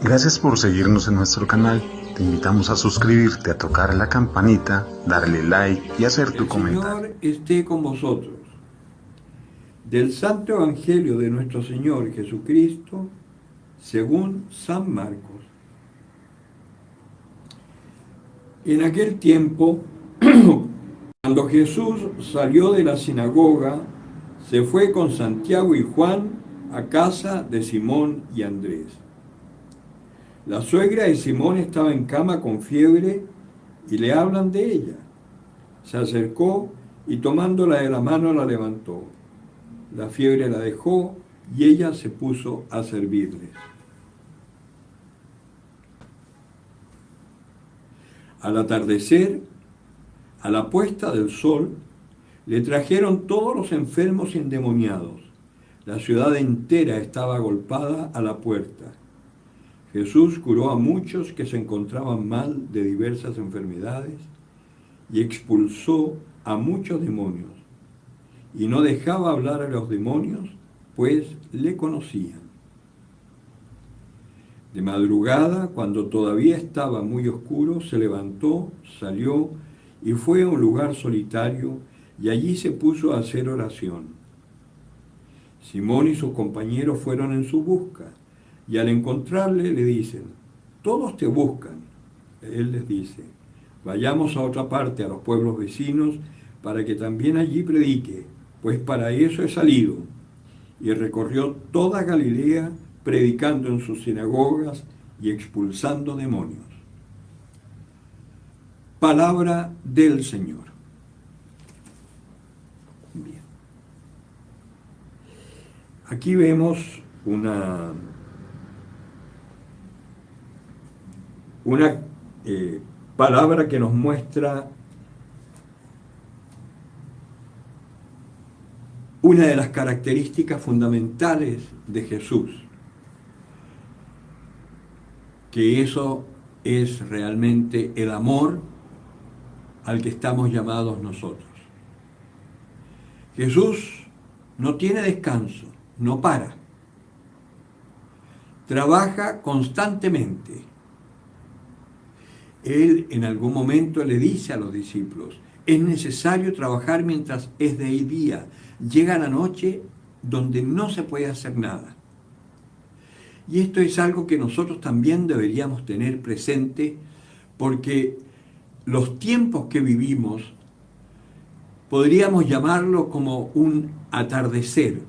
Gracias por seguirnos en nuestro canal. Te invitamos a suscribirte, a tocar la campanita, darle like y hacer tu comentario. El Señor esté con vosotros. Del Santo Evangelio de nuestro Señor Jesucristo, según San Marcos. En aquel tiempo, cuando Jesús salió de la sinagoga, se fue con Santiago y Juan a casa de Simón y Andrés. La suegra de Simón estaba en cama con fiebre y le hablan de ella. Se acercó y tomándola de la mano la levantó. La fiebre la dejó y ella se puso a servirles. Al atardecer, a la puesta del sol, le trajeron todos los enfermos y endemoniados. La ciudad entera estaba agolpada a la puerta. Jesús curó a muchos que se encontraban mal de diversas enfermedades y expulsó a muchos demonios. Y no dejaba hablar a los demonios, pues le conocían. De madrugada, cuando todavía estaba muy oscuro, se levantó, salió y fue a un lugar solitario y allí se puso a hacer oración. Simón y sus compañeros fueron en su busca y al encontrarle le dicen: todos te buscan. Él les dice: vayamos a otra parte, a los pueblos vecinos, para que también allí predique, pues para eso he salido. Y recorrió toda Galilea, predicando en sus sinagogas y expulsando demonios. Palabra del Señor. Bien. Aquí vemos una palabra que nos muestra una de las características fundamentales de Jesús, que eso es realmente el amor al que estamos llamados nosotros. Jesús no tiene descanso, no para. Trabaja constantemente. Él en algún momento le dice a los discípulos: es necesario trabajar mientras es de día. Llega la noche donde no se puede hacer nada. Y esto es algo que nosotros también deberíamos tener presente, porque los tiempos que vivimos podríamos llamarlo como un atardecer.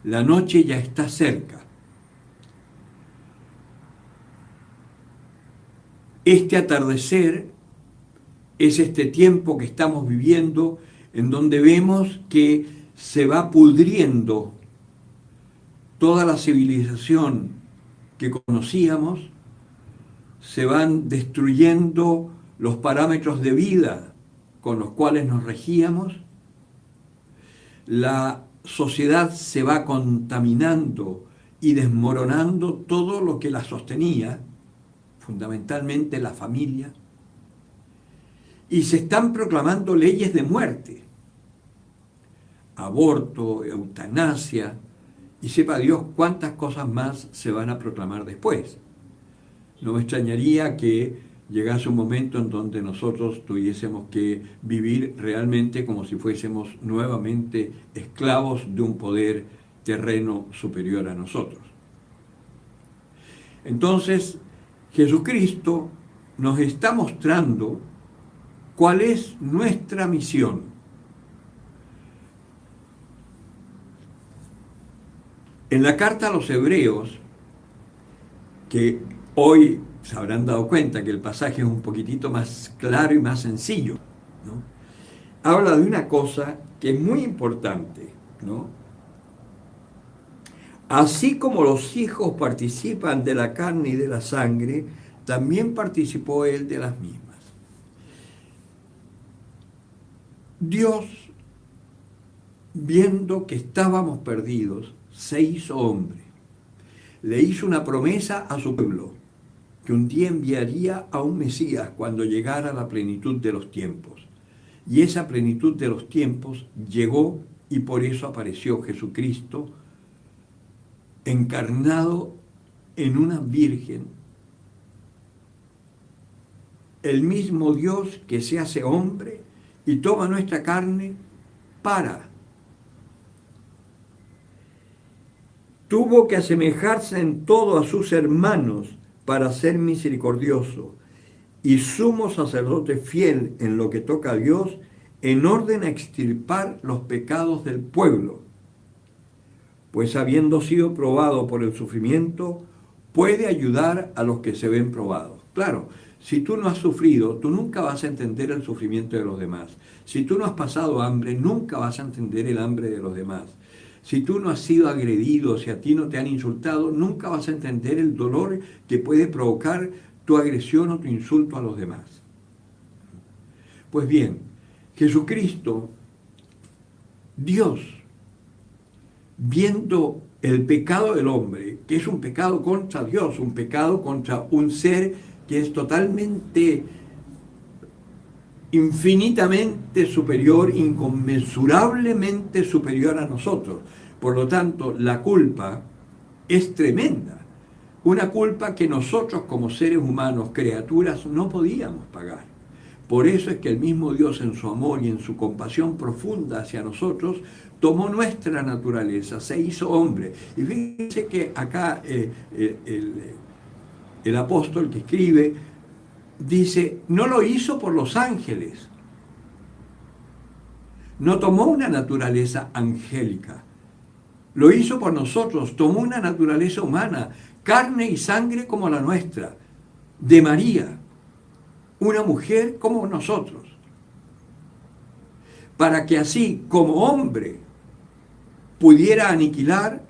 La noche ya está cerca. Este atardecer es este tiempo que estamos viviendo en donde vemos que se va pudriendo toda la civilización que conocíamos, se van destruyendo los parámetros de vida con los cuales nos regíamos, la sociedad se va contaminando y desmoronando todo lo que la sostenía, fundamentalmente la familia, y se están proclamando leyes de muerte, aborto, eutanasia, y sepa Dios cuántas cosas más se van a proclamar después. No me extrañaría que llegase un momento en donde nosotros tuviésemos que vivir realmente como si fuésemos nuevamente esclavos de un poder terreno superior a nosotros. Entonces, Jesucristo nos está mostrando cuál es nuestra misión. En la carta a los Hebreos, que hoy se habrán dado cuenta que el pasaje es un poquitito más claro y más sencillo, ¿no? Habla de una cosa que es muy importante, ¿no? Así como los hijos participan de la carne y de la sangre, también participó él de las mismas. Dios, viendo que estábamos perdidos, se hizo hombre. Le hizo una promesa a su pueblo, que un día enviaría a un Mesías cuando llegara la plenitud de los tiempos. Y esa plenitud de los tiempos llegó, y por eso apareció Jesucristo encarnado en una virgen, el mismo Dios que se hace hombre y toma nuestra carne tuvo que asemejarse en todo a sus hermanos para ser misericordioso y sumo sacerdote fiel en lo que toca a Dios, en orden a extirpar los pecados del pueblo, pues habiendo sido probado por el sufrimiento, puede ayudar a los que se ven probados. Claro, si tú no has sufrido, tú nunca vas a entender el sufrimiento de los demás. Si tú no has pasado hambre, nunca vas a entender el hambre de los demás. Si tú no has sido agredido, si a ti no te han insultado, nunca vas a entender el dolor que puede provocar tu agresión o tu insulto a los demás. Pues bien, Jesucristo, Dios, viendo el pecado del hombre, que es un pecado contra Dios, un pecado contra un ser que es totalmente, infinitamente superior, inconmensurablemente superior a nosotros. Por lo tanto, la culpa es tremenda. Una culpa que nosotros como seres humanos, criaturas, no podíamos pagar. Por eso es que el mismo Dios en su amor y en su compasión profunda hacia nosotros, tomó nuestra naturaleza, se hizo hombre. Y fíjense que acá el apóstol que escribe dice, no lo hizo por los ángeles, no tomó una naturaleza angélica, lo hizo por nosotros, tomó una naturaleza humana, carne y sangre como la nuestra, de María, una mujer como nosotros, para que así como hombre pudiera aniquilar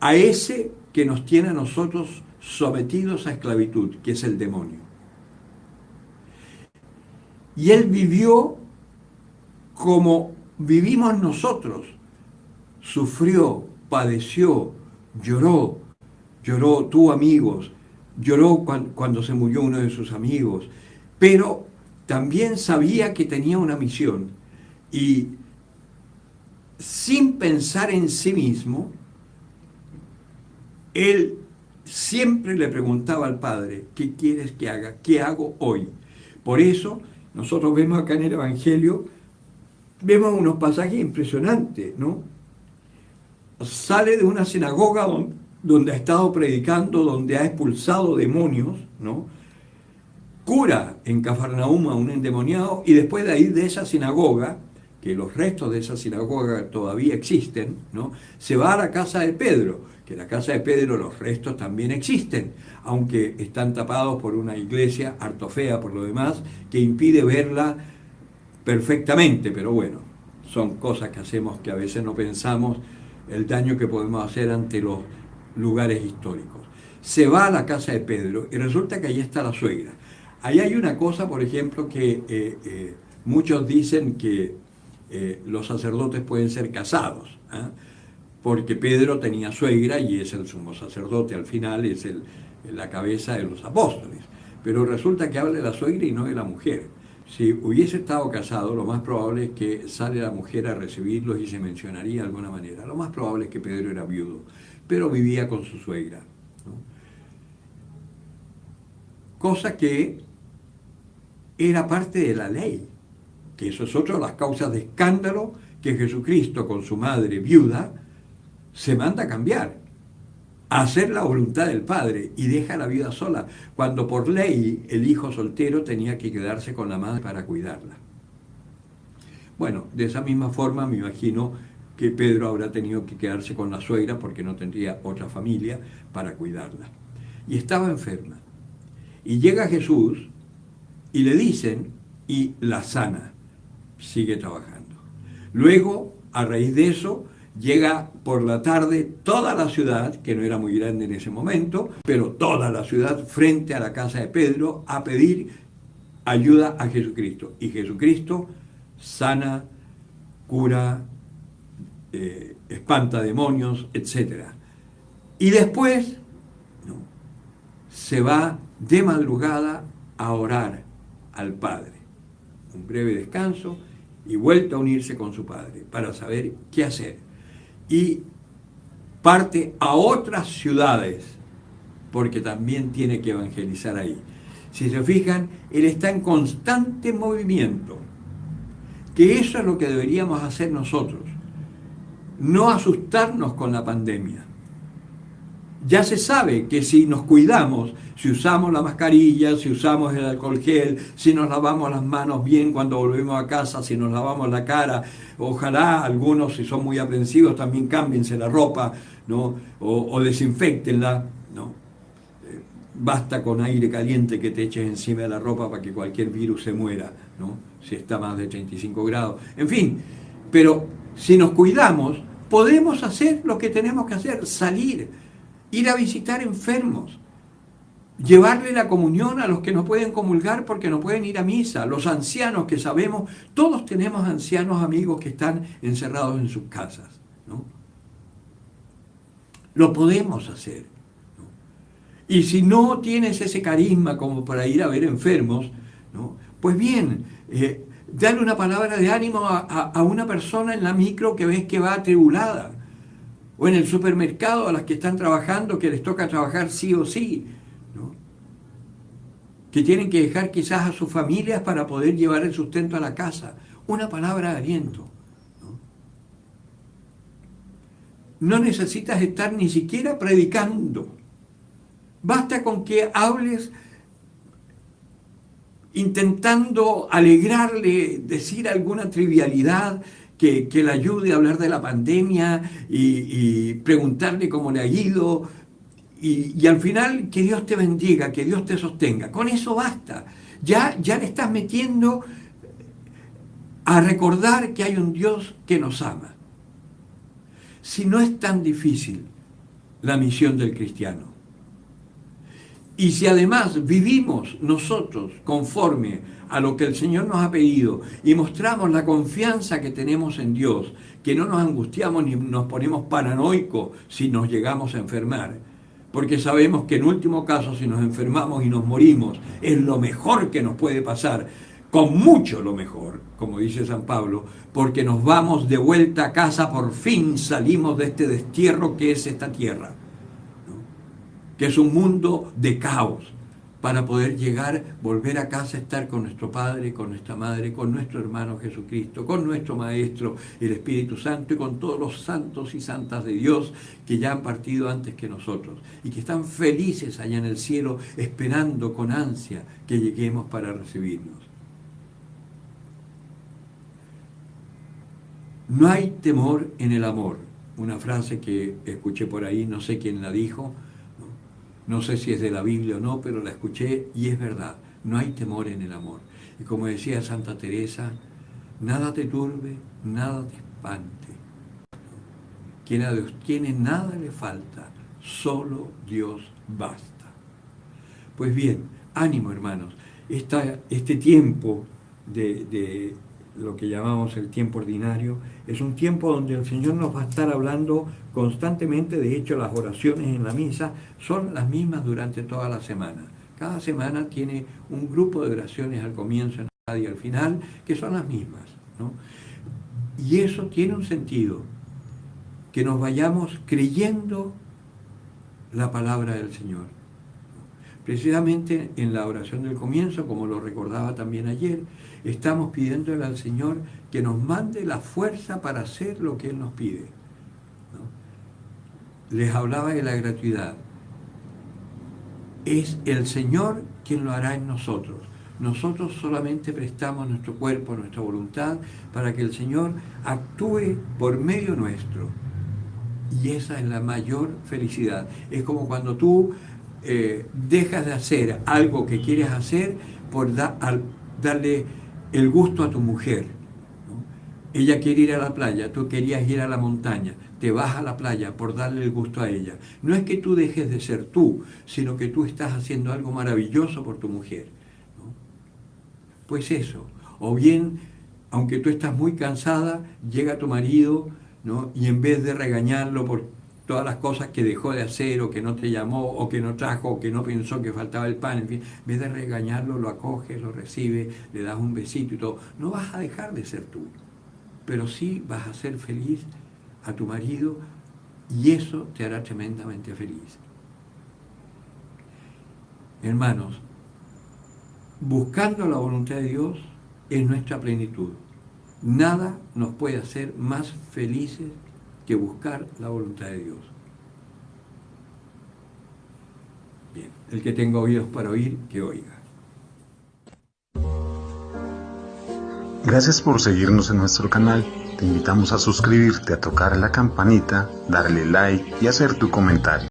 a ese que nos tiene a nosotros sometidos a esclavitud, que es el demonio. Y él vivió como vivimos nosotros, sufrió, padeció, lloró, tuvo amigos, lloró cuando se murió uno de sus amigos, pero también sabía que tenía una misión y sin pensar en sí mismo, él siempre le preguntaba al Padre, ¿qué quieres que haga? ¿Qué hago hoy? Por eso, nosotros vemos acá en el Evangelio, vemos unos pasajes impresionantes, ¿no? Sale de una sinagoga donde ha estado predicando, donde ha expulsado demonios, ¿no? Cura en Cafarnaúm a un endemoniado y después de ahí de esa sinagoga, que los restos de esa sinagoga todavía existen, ¿no? Se va a la casa de Pedro, que en la casa de Pedro los restos también existen, aunque están tapados por una iglesia harto fea por lo demás, que impide verla perfectamente, pero bueno, son cosas que hacemos que a veces no pensamos el daño que podemos hacer ante los lugares históricos. Se va a la casa de Pedro y resulta que allí está la suegra. Ahí hay una cosa, por ejemplo, que muchos dicen que los sacerdotes pueden ser casados, ¿eh? Porque Pedro tenía suegra y es el sumo sacerdote, al final es la cabeza de los apóstoles. Pero resulta que habla de la suegra y no de la mujer. Si hubiese estado casado, lo más probable es que sale la mujer a recibirlos y se mencionaría de alguna manera. Lo más probable es que Pedro era viudo, pero vivía con su suegra, ¿no? Cosa que era parte de la ley, que eso es otra de las causas de escándalo que Jesucristo con su madre viuda se manda a cambiar, a hacer la voluntad del Padre y deja la viuda sola, cuando por ley el hijo soltero tenía que quedarse con la madre para cuidarla. Bueno, de esa misma forma me imagino que Pedro habrá tenido que quedarse con la suegra porque no tendría otra familia para cuidarla. Y estaba enferma. Y llega Jesús y le dicen, y la sana, sigue trabajando. Luego, a raíz de eso, llega por la tarde toda la ciudad, que no era muy grande en ese momento, pero toda la ciudad frente a la casa de Pedro a pedir ayuda a Jesucristo. Y Jesucristo sana, cura, espanta demonios, etc. Y después, ¿no?, se va de madrugada a orar al Padre. Un breve descanso y vuelta a unirse con su Padre para saber qué hacer. Y parte a otras ciudades porque también tiene que evangelizar ahí. Si se fijan, Él está en constante movimiento, que eso es lo que deberíamos hacer nosotros, no asustarnos con la pandemia. Ya se sabe que si nos cuidamos, si usamos la mascarilla, si usamos el alcohol gel, si nos lavamos las manos bien cuando volvemos a casa, si nos lavamos la cara, ojalá algunos, si son muy aprensivos, también cámbiense la ropa, ¿no? O desinféctenla, ¿no? Basta con aire caliente que te eches encima de la ropa para que cualquier virus se muera, ¿no? Si está más de 35 grados. En fin, pero si nos cuidamos, podemos hacer lo que tenemos que hacer, salir, ir a visitar enfermos, llevarle la comunión a los que no pueden comulgar porque no pueden ir a misa, los ancianos que sabemos, todos tenemos ancianos amigos que están encerrados en sus casas, ¿no? Lo podemos hacer, ¿no? Y si no tienes ese carisma como para ir a ver enfermos, ¿no? Pues bien, dale una palabra de ánimo a una persona en la micro que ves que va atribulada, o en el supermercado a las que están trabajando, que les toca trabajar sí o sí, ¿no? Que tienen que dejar quizás a sus familias para poder llevar el sustento a la casa. Una palabra de aliento, ¿no? No necesitas estar ni siquiera predicando. Basta con que hables intentando alegrarle, decir alguna trivialidad que le ayude a hablar de la pandemia y preguntarle cómo le ha ido y al final que Dios te bendiga, que Dios te sostenga. Con eso basta. Ya le estás metiendo a recordar que hay un Dios que nos ama. Si no es tan difícil la misión del cristiano, y si además vivimos nosotros conforme a lo que el Señor nos ha pedido y mostramos la confianza que tenemos en Dios, que no nos angustiamos ni nos ponemos paranoicos si nos llegamos a enfermar, porque sabemos que en último caso si nos enfermamos y nos morimos es lo mejor que nos puede pasar, con mucho lo mejor, como dice San Pablo, porque nos vamos de vuelta a casa, por fin salimos de este destierro que es esta tierra, que es un mundo de caos, para poder llegar, volver a casa, estar con nuestro Padre, con nuestra Madre, con nuestro hermano Jesucristo, con nuestro Maestro, el Espíritu Santo, y con todos los santos y santas de Dios que ya han partido antes que nosotros, y que están felices allá en el cielo, esperando con ansia que lleguemos para recibirnos. No hay temor en el amor, una frase que escuché por ahí, no sé quién la dijo, no sé si es de la Biblia o no, pero la escuché y es verdad. No hay temor en el amor. Y como decía Santa Teresa, nada te turbe, nada te espante. Quien a Dios tiene, nada le falta. Solo Dios basta. Pues bien, ánimo hermanos. Este tiempo de lo que llamamos el tiempo ordinario, es un tiempo donde el Señor nos va a estar hablando constantemente. De hecho, las oraciones en la misa son las mismas durante toda la semana. Cada semana tiene un grupo de oraciones al comienzo y al final, que son las mismas, ¿no? Y eso tiene un sentido, que nos vayamos creyendo la palabra del Señor. Precisamente en la oración del comienzo, como lo recordaba también ayer, estamos pidiéndole al Señor que nos mande la fuerza para hacer lo que Él nos pide, ¿no? Les hablaba de la gratuidad. Es el Señor quien lo hará en nosotros. Nosotros solamente prestamos nuestro cuerpo, nuestra voluntad, para que el Señor actúe por medio nuestro. Y esa es la mayor felicidad. Es como cuando tú dejas de hacer algo que quieres hacer por darle el gusto a tu mujer, ¿no? Ella quiere ir a la playa, tú querías ir a la montaña, te vas a la playa por darle el gusto a ella. No es que tú dejes de ser tú, sino que tú estás haciendo algo maravilloso por tu mujer, ¿no? Pues eso. O bien, aunque tú estás muy cansada, llega tu marido, ¿no? Y en vez de regañarlo por todas las cosas que dejó de hacer, o que no te llamó, o que no trajo, o que no pensó que faltaba el pan, en fin, en vez de regañarlo, lo acoges, lo recibes, le das un besito y todo. No vas a dejar de ser tú, pero sí vas a ser feliz a tu marido, y eso te hará tremendamente feliz. Hermanos, buscando la voluntad de Dios es nuestra plenitud. Nada nos puede hacer más felices que buscar la voluntad de Dios. Bien, el que tenga oídos para oír, que oiga. Gracias por seguirnos en nuestro canal. Te invitamos a suscribirte, a tocar la campanita, darle like y hacer tu comentario.